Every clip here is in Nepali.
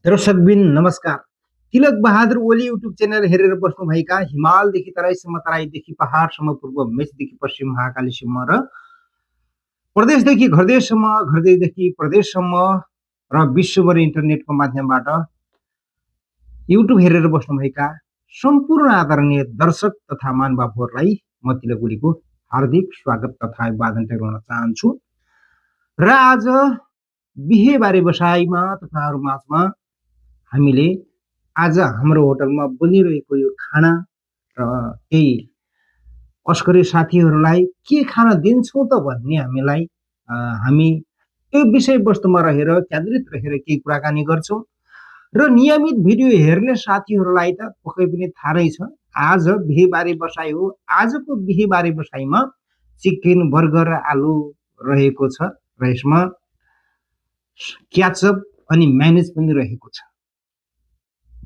दर्शकबिन नमस्कार। तिलक बहादुर ओली युट्युब च्यानल हेरेर बस्नुभएका हिमालदेखि तराईसम्म, तराईदेखि पहाडसम्म, पूर्व मेचदेखि पश्चिम महाकालीसम्म र प्रदेशदेखि घरदेशसम्म, घरदेशदेखि प्रदेशसम्म र विश्वभर इन्टरनेटको माध्यमबाट युट्युब हेरेर बस्नुभएका सम्पूर्ण आदरणीय दर्शक तथा महानुभावहरूलाई म तिलक ओलीको हार्दिक स्वागत तथा अभिवादन टक्राउन चाहन्छु। र आज बिहेबारे बसाइमा तपाईँहरू माझमा हामीले आज हाम्रो होटलमा बनिरहेको यो खाना र केही अस्करी साथीहरूलाई के खाना दिन्छौँ त भन्ने हामी त्यो विषयवस्तुमा रहेर केन्द्रित रहेर केही कुराकानी गर्छौँ। र नियमित भिडियो हेर्ने साथीहरूलाई त पक्कै पनि थाहा नै छ, आज बिहेबारे बसाइ हो। आजको बिहेबारे बसाइमा चिकन, बर्गर, आलु रहेको छ र यसमा क्याचअप अनि म्यायोनिज पनि रहेको छ।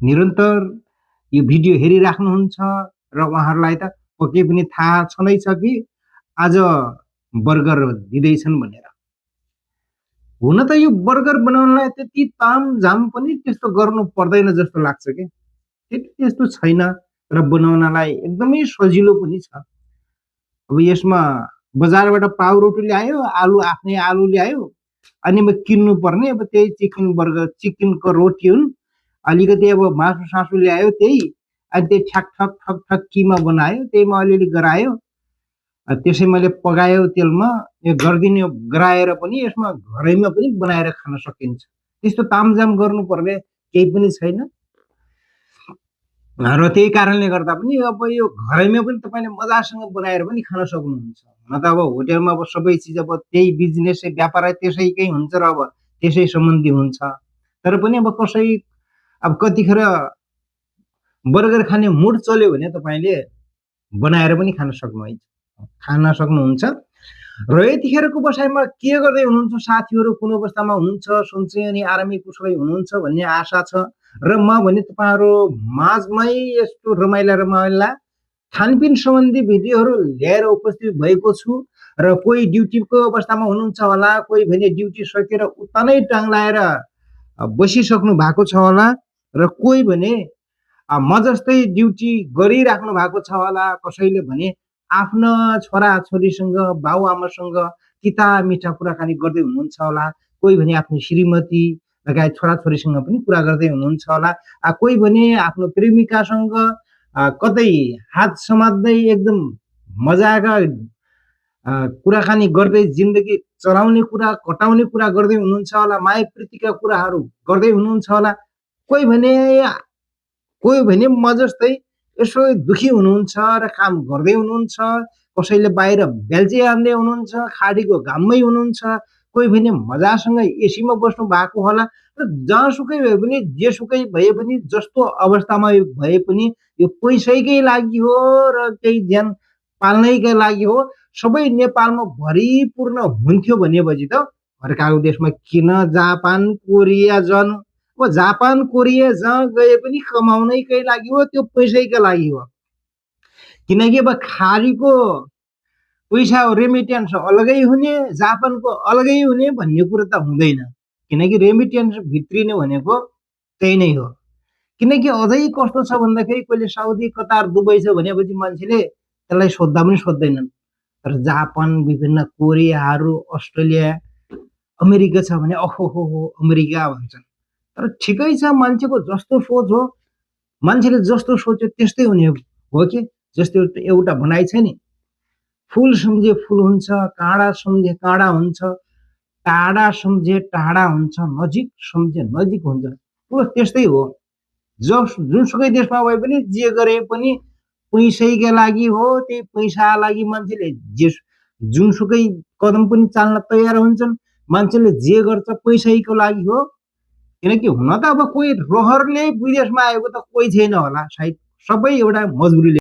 निरन्तर यो भिडियो हेरिराख्नुहुन्छ र उहाँहरूलाई त पक्कै पनि थाहा छँदै छ कि आज बर्गर दिँदैछन् भनेर। हुन त यो बर्गर बनाउनलाई त्यति तामझाम पनि त्यस्तो गर्नु पर्दैन जस्तो लाग्छ कि, त्यस्तो छैन र बनाउनलाई एकदमै सजिलो पनि छ। अब यसमा बजारबाट पाउरोटी ल्यायो, आफ्नै आलु ल्यायो, अनि किन्नु पर्ने अब त्यही चिकन बर्गर, चिकनको रोटी हुन्, अलिकति अब मासु सासु ल्यायो त्यही, अनि त्यही ठ्याक ठक ठक ठक किमा बनायो, त्यहीमा अलिअलि गरायो, त्यसै मैले पकायो तेलमा, यो गरिदिने गराएर पनि यसमा घरैमा पनि बनाएर खान सकिन्छ। त्यस्तो तामझाम गर्नुपर्ने केही पनि छैन। र त्यही कारणले गर्दा पनि अब यो घरैमा पनि तपाईँले मजासँग बनाएर पनि खान सक्नुहुन्छ। न त अब होटेलमा अब सबै चिज अब त्यही बिजनेसै व्यापार त्यसैकै हुन्छ र अब त्यसै सम्बन्धी हुन्छ। तर पनि अब कसै अब कतिखेर बर्गर खाने मुड चल्यो भने तपाईँले बनाएर पनि खान सक्नुहुन्छ। र यतिखेरको बसाइमा के गर्दै हुनुहुन्छ साथीहरू, कुन अवस्थामा हुनुहुन्छ, सन्चै अनि आरामी कुशलै हुनुहुन्छ भन्ने आशा छ। र म भने तपाईँहरू माझमै यस्तो रमाइला खानपिन सम्बन्धी भिडियोहरू ल्याएर उपस्थित भएको छु। र कोही ड्युटीको अवस्थामा हुनुहुन्छ होला, कोही भने ड्युटी सकेर उता नै टाङ्लाएर बसिसक्नु भएको छ होला, र कोही भने म जस्तै ड्युटी गरिराख्नु भएको छ होला, कसैले भने आफ्ना छोराछोरीसँग, बाबुआमासँग तिता मिठा कुराकानी गर्दै हुनुहुन्छ होला, कोही भने आफ्नो श्रीमती लगायत छोराछोरीसँग पनि कुरा गर्दै हुनुहुन्छ होला, कोही भने आफ्नो प्रेमिकासँग कतै हात समात्दै एकदम मजाका कुराकानी गर्दै जिन्दगी चलाउने कुरा, कटाउने कुरा गर्दै हुनुहुन्छ होला, माया प्रीतिका कुराहरू गर्दै हुनुहुन्छ होला। कोही भने म जस्तै यसो दुखी हुनुहुन्छ र काम गर्दै हुनुहुन्छ, कसैले बाहिर बेल्ची हान्दै हुनुहुन्छ, खाडीको घाममै हुनुहुन्छ, कोही भने मजासँग एसीमा बस्नु भएको होला। र जहाँसुकै भए पनि, जेसुकै भए पनि, जस्तो अवस्थामा भए पनि यो पैसैकै लागि हो र केही ज्यान पाल्नैकै लागि हो। सबै नेपालमा भरिपूर्ण हुन्थ्यो भनेपछि त अर्काको देशमा किन जापान कोरिया जानु? अब जापान कोरिया जहाँ गए पनि कमाउनैकै लागि हो, त्यो पैसैकै लागि हो। किनकि अब खाडीको पैसा रेमिटेन्स अलगै हुने, जापानको अलगै हुने भन्ने कुरो त हुँदैन। किनकि रेमिटेन्स भित्रिने भनेको त्यही नै हो। किनकि अझै कस्तो छ भन्दाखेरि कहिले साउदी, कतार, दुबई छ भनेपछि मान्छेले त्यसलाई सोद्धा पनि सोध्दैनन्। तर जापान, विभिन्न कोरियाहरू, अस्ट्रेलिया, अमेरिका छ भने अहो अमेरिका भन्छन्। तर ठिकै छ, मान्छेको जस्तो सोच हो, मान्छेले जस्तो सोच्यो त्यस्तै हुने हो कि। जस्तो एउटा भनाइ छ नि, फुल सम्झे फुल हुन्छ, काँडा सम्झे काँडा हुन्छ, टाढा सम्झे टाढा हुन्छ, नजिक सम्झे नजिक हुन्छ। त्यस्तै हो। जुनसुकै देशमा भए पनि जे गरे पनि पैसैका लागि हो। त्यही पैसा लागि मान्छेले जुनसुकै कदम पनि चाल्न तयार हुन्छन्। मान्छेले जे गर्छ पैसैको लागि हो। किनकि हुन त अब कोही रहरले विदेशमा आएको त कोही छैन होला, सायद सबै एउटा मजबुरीले